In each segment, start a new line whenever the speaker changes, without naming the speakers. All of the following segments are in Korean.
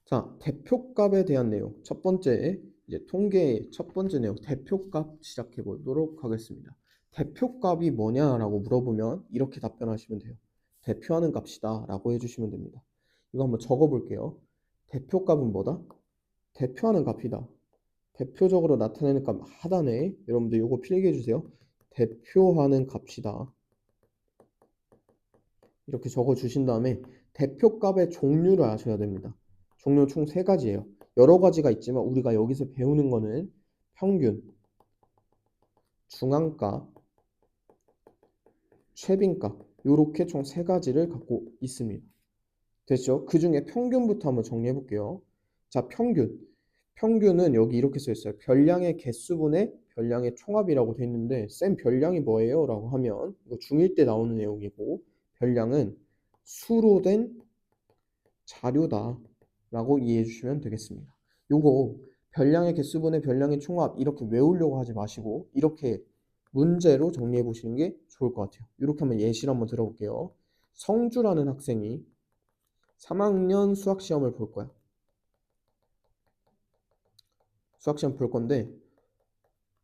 자, 대표값에 대한 내용. 첫 번째, 이제 통계의 첫 번째 내용, 대표값 시작해 보도록 하겠습니다. 대표값이 뭐냐라고 물어보면 이렇게 답변하시면 돼요. 대표하는 값이다 라고 해주시면 됩니다. 이거 한번 적어 볼게요. 대표값은 뭐다? 대표하는 값이다. 대표적으로 나타내는 값 하단에 여러분들 이거 필기해 주세요. 대표하는 값이다. 이렇게 적어 주신 다음에 대표값의 종류를 아셔야 됩니다. 종류 총 3가지예요. 여러 가지가 있지만 우리가 여기서 배우는 거는 평균, 중앙값, 최빈값 이렇게 총 3가지를 갖고 있습니다. 됐죠? 그 중에 평균부터 한번 정리해 볼게요. 자, 평균. 평균은 여기 이렇게 써 있어요. 별량의 개수분의 별량의 총합이라고 돼 있는데 쌤 별량이 뭐예요? 라고 하면 이거 중1 때 나오는 내용이고 별량은 수로 된 자료다 라고 이해해 주시면 되겠습니다. 요거 별량의 개수분의 별량의 총합 이렇게 외우려고 하지 마시고 이렇게 문제로 정리해 보시는 게 좋을 것 같아요. 이렇게 한번 예시를 한번 들어볼게요. 성주라는 학생이 3학년 수학시험을 볼 거야. 수학시험 볼 건데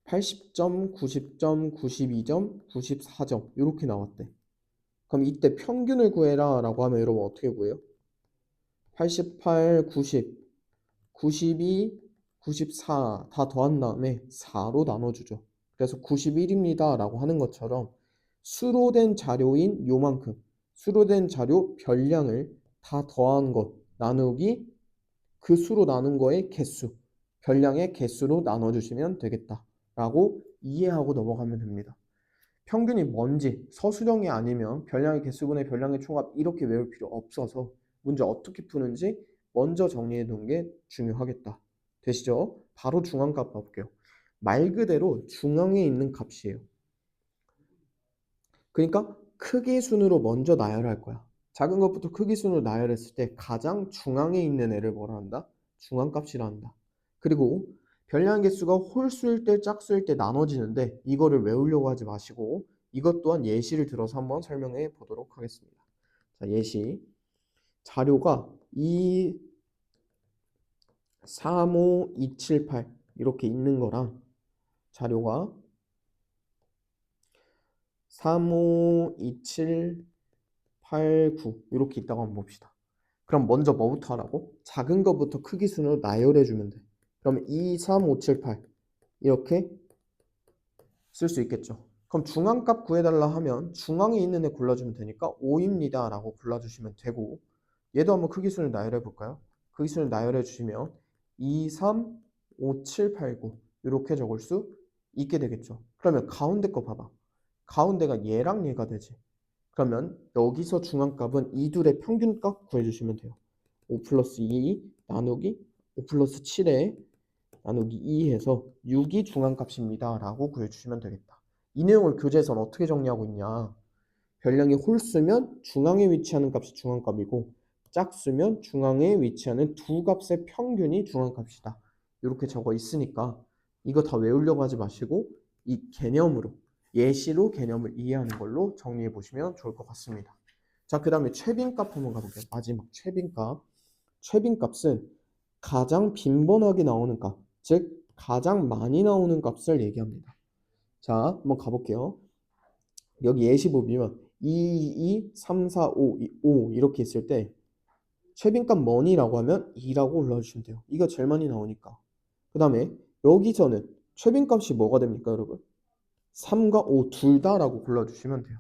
80점, 90점, 92점, 94점 이렇게 나왔대. 그럼 이때 평균을 구해라 라고 하면 여러분 어떻게 구해요? 88, 90, 92, 94 다 더한 다음에 4로 나눠주죠. 그래서 91입니다 라고 하는 것처럼 수로 된 자료인 요만큼 수로 된 자료 별량을 다 더한 것 나누기 그 수로 나눈 거의 개수 별량의 개수로 나눠주시면 되겠다 라고 이해하고 넘어가면 됩니다. 평균이 뭔지 서술형이 아니면 별량의 개수분의 별량의 총합 이렇게 외울 필요 없어서 문제 어떻게 푸는지 먼저 정리해 두는 게 중요하겠다. 되시죠? 바로 중앙값 봐볼게요. 말 그대로 중앙에 있는 값이에요. 그러니까 크기 순으로 먼저 나열할 거야. 작은 것부터 크기 순으로 나열했을 때 가장 중앙에 있는 애를 뭐라 한다? 중앙값이라 한다. 그리고 별량 개수가 홀수일 때 짝수일 때 나눠지는데 이거를 외우려고 하지 마시고 이것 또한 예시를 들어서 한번 설명해 보도록 하겠습니다. 자, 예시. 자료가 2, 3, 5, 2, 7, 8 이렇게 있는 거랑 자료가 3, 5, 2, 7, 8, 9 이렇게 있다고 한번 봅시다. 그럼 먼저 뭐부터 하라고? 작은 것부터 크기 순으로 나열해 주면 돼. 그러면 2, 3, 5, 7, 8 이렇게 쓸 수 있겠죠. 그럼 중앙값 구해달라 하면 중앙에 있는 애 골라주면 되니까 5입니다 라고 골라주시면 되고 얘도 한번 크기순을 나열해 볼까요? 크기순을 나열해 주시면 2, 3, 5, 7, 8, 9 이렇게 적을 수 있게 되겠죠. 그러면 가운데 거 봐봐. 가운데가 얘랑 얘가 되지. 그러면 여기서 중앙값은 이 둘의 평균값 구해주시면 돼요. 5 플러스 2 나누기 5 플러스 7에 나누기 2 해서 6이 중앙값입니다 라고 구해주시면 되겠다. 이 내용을 교재에서는 어떻게 정리하고 있냐. 별량이 홀수면 중앙에 위치하는 값이 중앙값이고 짝수면 중앙에 위치하는 두 값의 평균이 중앙값이다. 이렇게 적어 있으니까 이거 다 외우려고 하지 마시고 이 개념으로 예시로 개념을 이해하는 걸로 정리해 보시면 좋을 것 같습니다. 자, 그 다음에 최빈값 한번 가볼게요. 마지막 최빈값. 최빈값은 가장 빈번하게 나오는 값, 즉 가장 많이 나오는 값을 얘기합니다. 자, 한번 가볼게요. 여기 예시 보면 2, 2, 3, 4, 5, 5 이렇게 있을 때 최빈값 뭐니라고 하면 2라고 올려주시면 돼요. 이거 제일 많이 나오니까. 그 다음에 여기서는 최빈값이 뭐가 됩니까, 여러분? 3과 5 둘 다라고 골라주시면 돼요.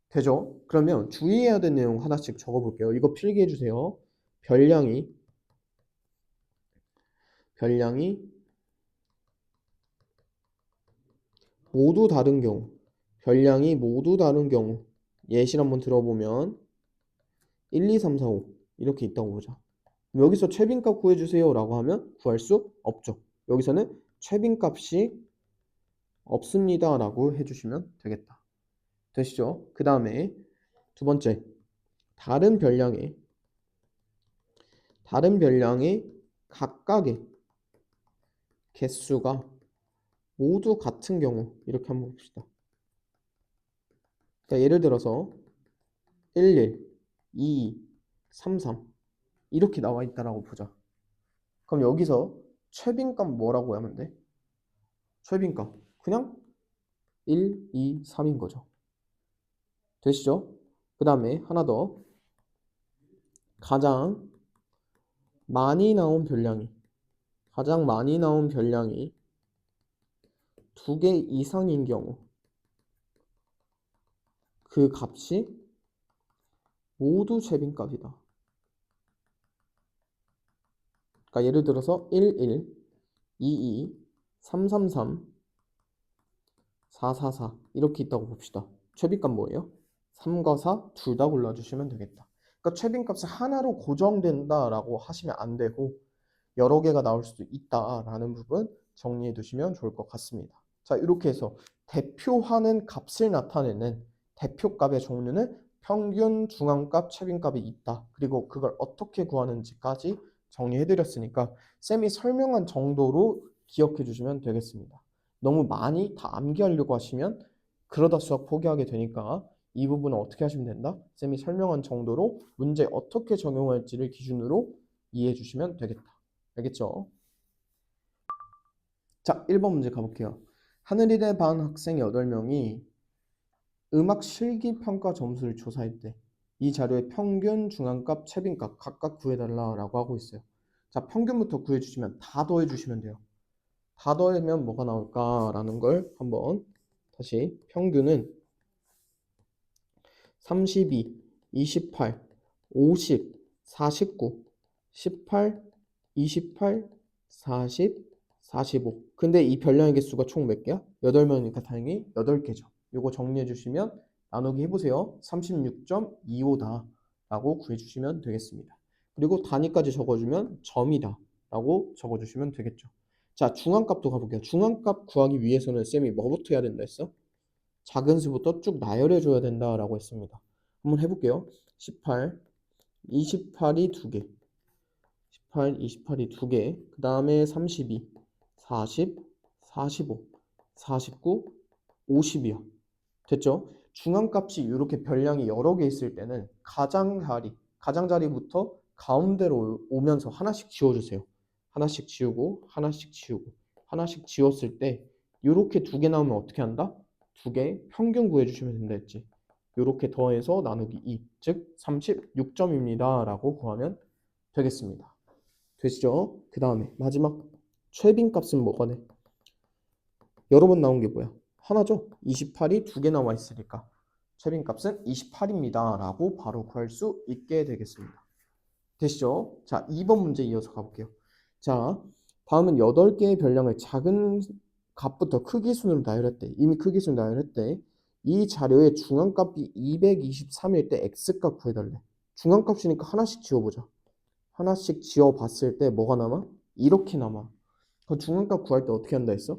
되죠? 그러면 주의해야 될 내용 하나씩 적어볼게요. 이거 필기해 주세요. 별량이 모두 다른 경우 별량이 모두 다른 경우 예시를 한번 들어보면 1, 2, 3, 4, 5 이렇게 있다고 보자. 여기서 최빈값 구해주세요 라고 하면 구할 수 없죠. 여기서는 최빈값이 없습니다 라고 해주시면 되겠다. 되시죠? 그 다음에 두 번째 다른 별량의 각각의 개수가 모두 같은 경우 이렇게 한번 봅시다. 그러니까 예를 들어서 11, 22, 33 이렇게 나와 있다라고 보자. 그럼 여기서 최빈값 뭐라고 하면 돼? 최빈값 그냥 1, 2, 3인 거죠. 되시죠? 그 다음에 하나 더. 가장 많이 나온 별량이 두 개 이상인 경우 그 값이 모두 최빈값이다. 그러니까 예를 들어서 1, 1, 2, 2, 3, 3, 3, 4, 4, 4 이렇게 있다고 봅시다. 최빈값 뭐예요? 3과 4 둘 다 골라주시면 되겠다. 그러니까 최빈값이 하나로 고정된다라고 하시면 안 되고 여러 개가 나올 수도 있다라는 부분 정리해 두시면 좋을 것 같습니다. 자, 이렇게 해서 대표하는 값을 나타내는 대표값의 종류는 평균, 중앙값, 최빈값이 있다. 그리고 그걸 어떻게 구하는지까지 정리해 드렸으니까 쌤이 설명한 정도로 기억해 주시면 되겠습니다. 너무 많이 다 암기하려고 하시면 그러다 수학 포기하게 되니까 이 부분은 어떻게 하시면 된다? 쌤이 설명한 정도로 문제 어떻게 적용할지를 기준으로 이해해 주시면 되겠다. 알겠죠? 자, 1번 문제 가볼게요. 하늘이대 반 학생 8명이 음악 실기평가 점수를 조사했대. 이 자료의 평균, 중앙값, 최빈값 각각 구해달라고 하고 있어요. 자, 평균부터 구해주시면 다 더해주시면 돼요. 다 더하면 뭐가 나올까라는 걸 한번 다시 평균은 32, 28, 50, 49, 18, 28, 40, 45. 근데 이 별량의 개수가 총 몇 개야? 8명이니까 당연히 8개죠. 요거 정리해 주시면 나누기 해보세요. 36.25다 라고 구해주시면 되겠습니다. 그리고 단위까지 적어주면 점이다 라고 적어주시면 되겠죠. 자, 중앙값도 가볼게요. 중앙값 구하기 위해서는 쌤이 뭐부터 해야 된다 했어? 작은 수부터 쭉 나열해 줘야 된다라고 했습니다. 한번 해볼게요. 18, 28이 2개, 18, 28이 2개, 그 다음에 32, 40, 45, 49, 50이요. 됐죠? 중앙값이 이렇게 별량이 여러 개 있을 때는 가장자리부터 가운데로 오면서 하나씩 지워주세요. 하나씩 지우고, 하나씩 지우고, 하나씩 지웠을 때 이렇게 2개 나오면 어떻게 한다? 2개 평균 구해주시면 된다 했지. 이렇게 더해서 나누기 2, 즉 36점입니다. 라고 구하면 되겠습니다. 되시죠? 그 다음에 마지막 최빈값은 뭐가 돼? 여러 번 나온 게 뭐야? 하나죠? 28이 2개 나와 있으니까 최빈값은 28입니다. 라고 바로 구할 수 있게 되겠습니다. 되시죠? 자, 2번 문제 이어서 가볼게요. 자, 다음은 8개의 별량을 작은 값부터 크기 순으로 나열했대. 이미 크기 순 나열했대. 이 자료의 중앙값이 223일 때 x값 구해달래. 중앙값이니까 하나씩 지워보자. 하나씩 지워봤을 때 뭐가 남아? 이렇게 남아. 그 중앙값 구할 때 어떻게 한다 했어?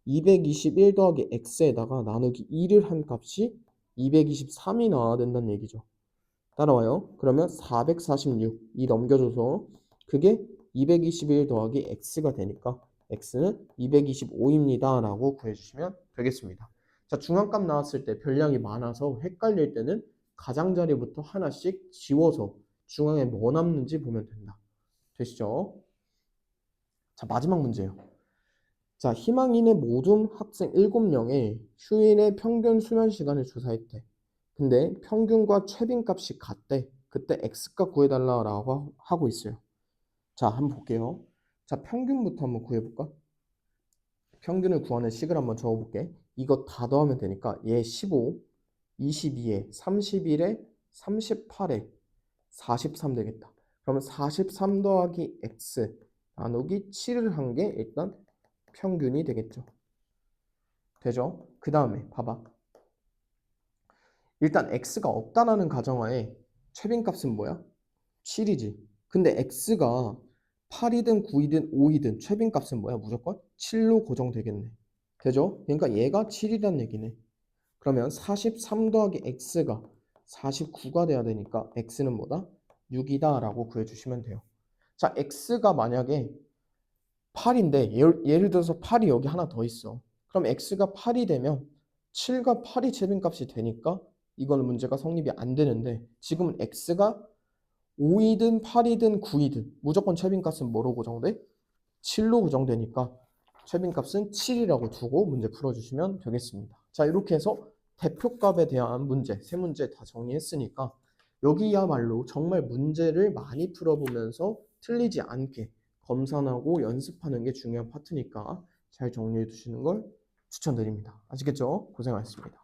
221 더하기 x에다가 나누기 2를 한 값이 223이 나와야 된다는 얘기죠. 따라와요. 그러면 446, 이 넘겨줘서 그게 221 더하기 x가 되니까 x는 225입니다. 라고 구해주시면 되겠습니다. 자, 중앙값 나왔을 때 별량이 많아서 헷갈릴 때는 가장자리부터 하나씩 지워서 중앙에 뭐 남는지 보면 된다. 되시죠? 자, 마지막 문제예요. 자, 희망인의 모든 학생 7명의 휴일의 평균 수면 시간을 조사했대. 근데 평균과 최빈값이 같대. 그때 x값 구해달라고 하고 있어요. 자, 한번 볼게요. 자, 평균부터 한번 구해볼까? 평균을 구하는 식을 한번 적어볼게. 이거 다 더하면 되니까 얘 15, 22에 31에 38에 43 되겠다. 그러면 43 더하기 x 나누기 7을 한 게 일단 평균이 되겠죠. 되죠? 그 다음에 봐봐. 일단 x가 없다라는 가정하에 최빈값은 뭐야? 7이지. 근데 x가 8이든 9이든 5이든 최빈값은 뭐야? 무조건 7로 고정되겠네. 되죠? 그러니까 얘가 7이란 얘기네. 그러면 43 더하기 x가 49가 돼야 되니까 x는 뭐다? 6이다 라고 구해주시면 돼요. 자, x가 만약에 8인데 예를 들어서 8이 여기 하나 더 있어. 그럼 x가 8이 되면 7과 8이 최빈값이 되니까 이거는 문제가 성립이 안 되는데 지금은 x가 5이든 8이든 9이든 무조건 최빈값은 뭐로 고정돼? 7로 고정되니까 최빈값은 7이라고 두고 문제 풀어주시면 되겠습니다. 자, 이렇게 해서 대표값에 대한 문제, 세 문제 다 정리했으니까 여기야말로 정말 문제를 많이 풀어보면서 틀리지 않게 검산하고 연습하는 게 중요한 파트니까 잘 정리해 두시는 걸 추천드립니다. 아시겠죠? 고생하셨습니다.